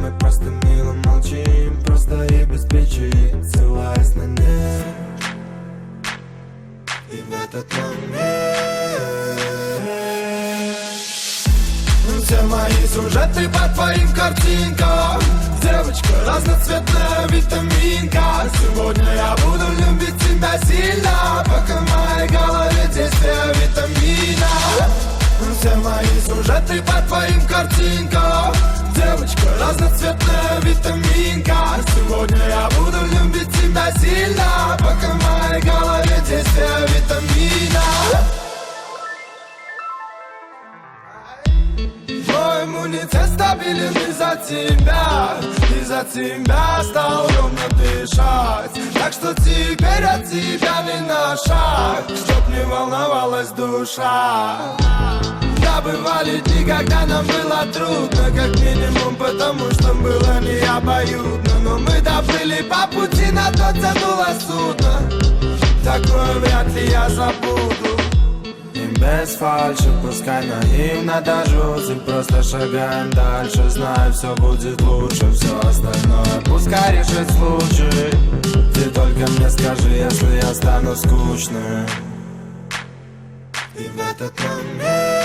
мы просто мило молчим, просто и без причин, ссылаясь на них. И в этот момент все мои сюжеты по твоим картинкам. Девочка разноцветная витаминка. Сегодня я буду любить тебя сильно, пока в моей голове действие витамина. Все мои сюжеты по твоим картинкам. Девочка разноцветная витаминка. Сегодня я буду любить тебя сильно, пока в моей голове действие витамина. Мой иммунитет стабилен из-за тебя. Из-за тебя стал ровно дышать. Так что теперь от тебя не на шаг, чтоб не волновалась душа. Да, бывали дни, когда нам было трудно, как минимум потому, что было не обоюдно. Но мы доплыли по пути, на то тянуло судно. Такое вряд ли я забуду. И без фальши, пускай наивно даже и просто шагаем дальше. Знаю, все будет лучше, все остальное пускай решит случай. Ты только мне скажи, если я стану скучным. И в этот момент